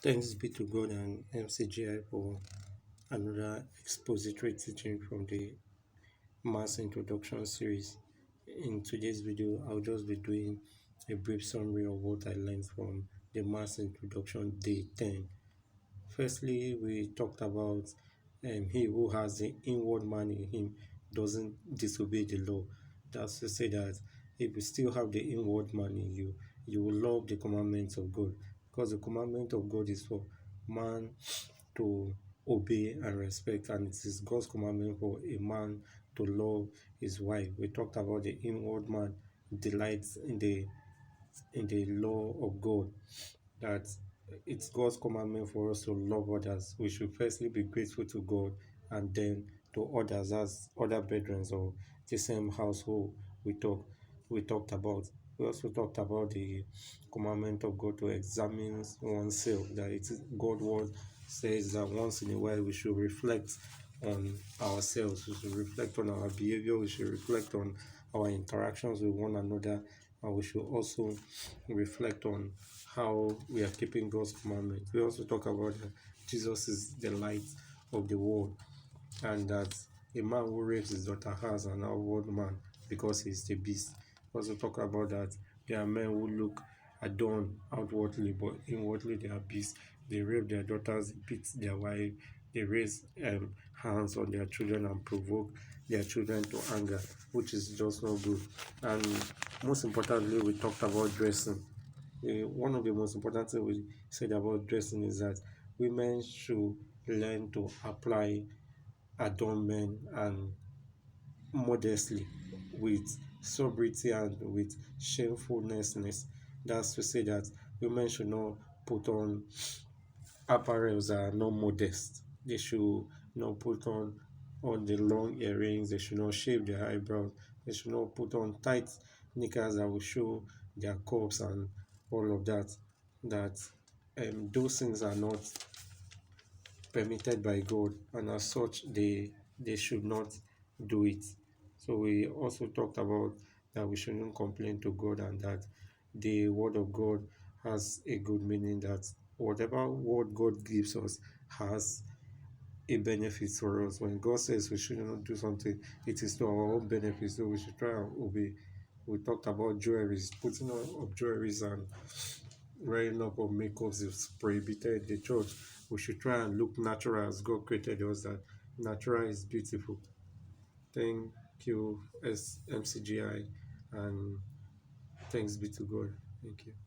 Thanks be to God and Mcgi for another expository teaching from the Mass Introduction series. In today's video, I'll just be doing a brief summary of what I learned from the Mass Introduction Day 10. Firstly, we talked about he who has the inward man in him doesn't disobey the law. That's to say that if you still have the inward man in you, you will love the commandments of God, because the commandment of God is for man to obey and respect, and it is God's commandment for a man to love his wife. We talked about the inward man delights in the law of God, that it's God's commandment for us to love others. We should firstly be grateful to God and then to others as other brethren or the same household we talked about. We also talked about the commandment of God to examine oneself, that it is God word says that once in a while we should reflect on ourselves, we should reflect on our behavior, we should reflect on our interactions with one another, and we should also reflect on how we are keeping God's commandments. We also talk about that Jesus is the light of the world, and that a man who rapes his daughter has an outward man because he is the beast. We also talk about that there are men who look adorned outwardly, but inwardly they are beasts. They rape their daughters, they beat their wife, they raise hands on their children and provoke their children to anger, which is just not good. And most importantly, we talked about dressing. One of the most important things we said about dressing is that women should learn to apply adornment and modestly, with sobriety and with shamefulness. That's to say that women should not put on apparels that are not modest. They should not put on the long earrings. They should not shave their eyebrows. They should not put on tight knickers that will show their cups and all of that. That those things are not permitted by God, and as such, they should not do it. So we also talked about that we shouldn't complain to God, and that the word of God has a good meaning, that whatever word God gives us has a benefit for us. When God says we should not do something, it is to our own benefit, so we should try and obey. We talked about jewelries, putting on of jewelries and wearing up of makeups is prohibited in the church. We should try and look natural as God created us, that natural is beautiful. Thank you, Mcgi, and thanks be to God. Thank you.